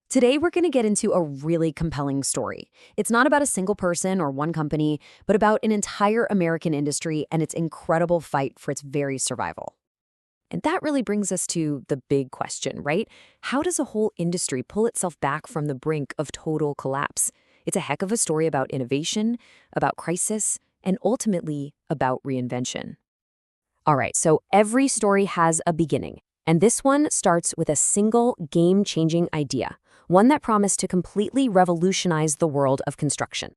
Today, we're going to get into a really compelling story. It's not about a single person or one company, but about an entire American industry and its incredible fight for its very survival. And that really brings us to the big question, right? How does a whole industry pull itself back from the brink of total collapse? It's a heck of a story about innovation, about crisis, and ultimately about reinvention. All right, so every story has a beginning, and this one starts with a single game-changing idea, one that promised to completely revolutionize the world of construction.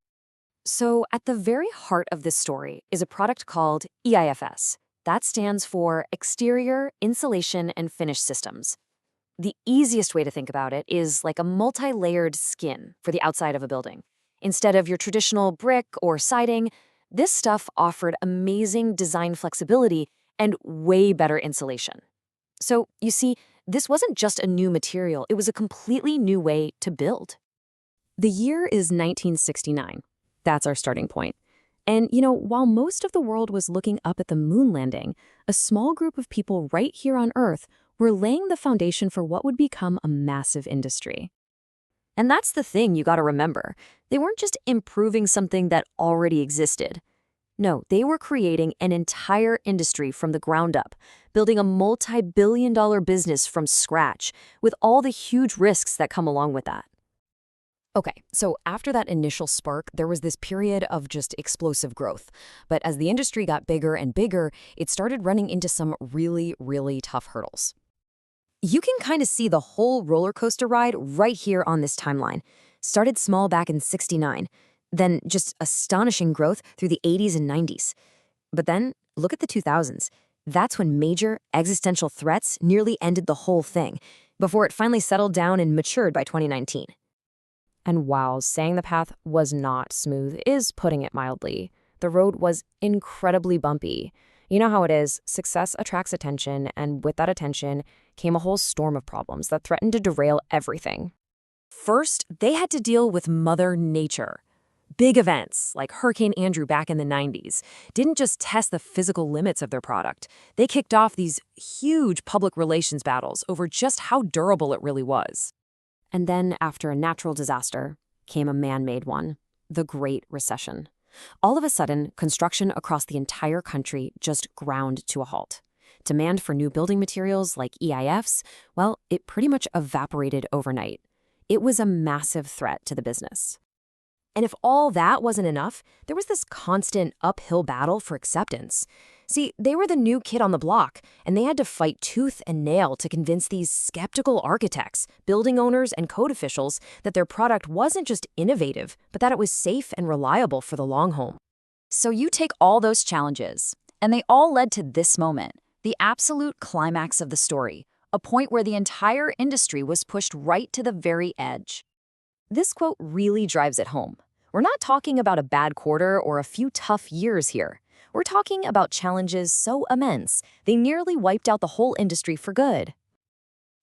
So at the very heart of this story is a product called EIFS. That stands for Exterior Insulation and Finish Systems. The easiest way to think about it is like a multi-layered skin for the outside of a building. Instead of your traditional brick or siding, this stuff offered amazing design flexibility and way better insulation. So, you see, this wasn't just a new material, it was a completely new way to build. The year is 1969. That's our starting point. And, while most of the world was looking up at the moon landing, a small group of people right here on Earth were laying the foundation for what would become a massive industry. And that's the thing you gotta remember. They weren't just improving something that already existed. No, they were creating an entire industry from the ground up, building a multi-billion-dollar business from scratch, with all the huge risks that come along with that. Okay, so after that initial spark, there was this period of just explosive growth. But as the industry got bigger and bigger, it started running into some really, really tough hurdles. You can kind of see the whole roller coaster ride right here on this timeline. Started small back in '69, then just astonishing growth through the '80s and '90s. But then, look at the 2000s. That's when major existential threats nearly ended the whole thing, before it finally settled down and matured by 2019. And wow, saying the path was not smooth is putting it mildly. The road was incredibly bumpy. You know how it is, success attracts attention, and with that attention came a whole storm of problems that threatened to derail everything. First, they had to deal with Mother Nature. Big events, like Hurricane Andrew back in the '90s, didn't just test the physical limits of their product. They kicked off these huge public relations battles over just how durable it really was. And then, after a natural disaster, came a man-made one, the Great Recession. All of a sudden, construction across the entire country just ground to a halt. Demand for new building materials like EIFs, well, it pretty much evaporated overnight. It was a massive threat to the business. And if all that wasn't enough, there was this constant uphill battle for acceptance. See, they were the new kid on the block, and they had to fight tooth and nail to convince these skeptical architects, building owners, and code officials that their product wasn't just innovative, but that it was safe and reliable for the long haul. So you take all those challenges, and they all led to this moment, the absolute climax of the story, a point where the entire industry was pushed right to the very edge. This quote really drives it home. We're not talking about a bad quarter or a few tough years here. We're talking about challenges so immense, they nearly wiped out the whole industry for good.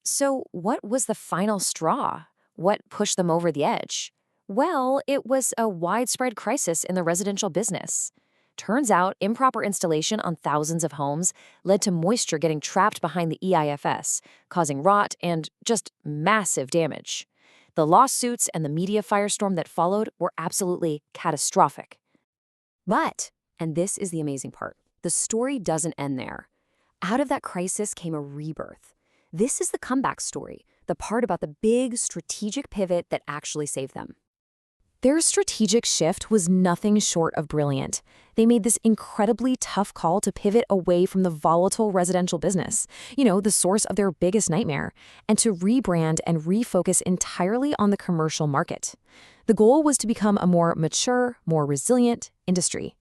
So what was the final straw? What pushed them over the edge? Well, it was a widespread crisis in the residential business. Turns out improper installation on thousands of homes led to moisture getting trapped behind the EIFS, causing rot and just massive damage. The lawsuits and the media firestorm that followed were absolutely catastrophic. But, and this is the amazing part, the story doesn't end there. Out of that crisis came a rebirth. This is the comeback story, the part about the big strategic pivot that actually saved them. Their strategic shift was nothing short of brilliant. They made this incredibly tough call to pivot away from the volatile residential business, the source of their biggest nightmare, and to rebrand and refocus entirely on the commercial market. The goal was to become a more mature, more resilient industry.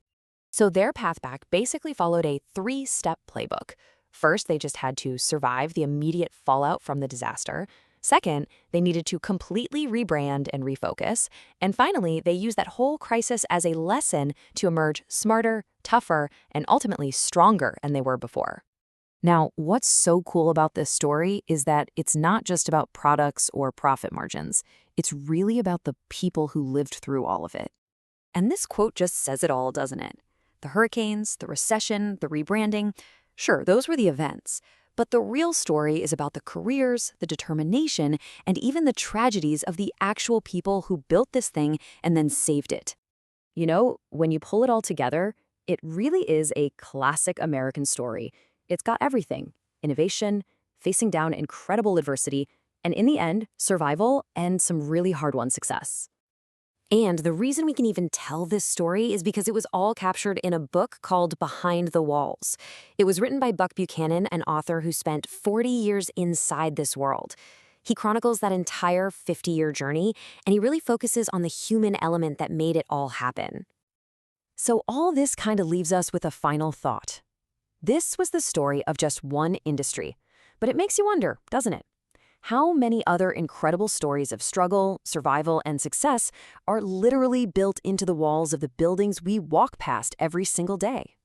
So their path back basically followed a three-step playbook. First, they just had to survive the immediate fallout from the disaster. Second, they needed to completely rebrand and refocus. And finally, they used that whole crisis as a lesson to emerge smarter, tougher, and ultimately stronger than they were before. Now, what's so cool about this story is that it's not just about products or profit margins. It's really about the people who lived through all of it. And this quote just says it all, doesn't it? The hurricanes, the recession, the rebranding, sure, those were the events. But the real story is about the careers, the determination, and even the tragedies of the actual people who built this thing and then saved it. You know, when you pull it all together, it really is a classic American story. It's got everything: innovation, facing down incredible adversity, and in the end, survival and some really hard-won success. And the reason we can even tell this story is because it was all captured in a book called Behind the Walls. It was written by Buck Buchanan, an author who spent 40 years inside this world. He chronicles that entire 50-year journey, and he really focuses on the human element that made it all happen. So all this kind of leaves us with a final thought. This was the story of just one industry, but it makes you wonder, doesn't it? How many other incredible stories of struggle, survival, and success are literally built into the walls of the buildings we walk past every single day?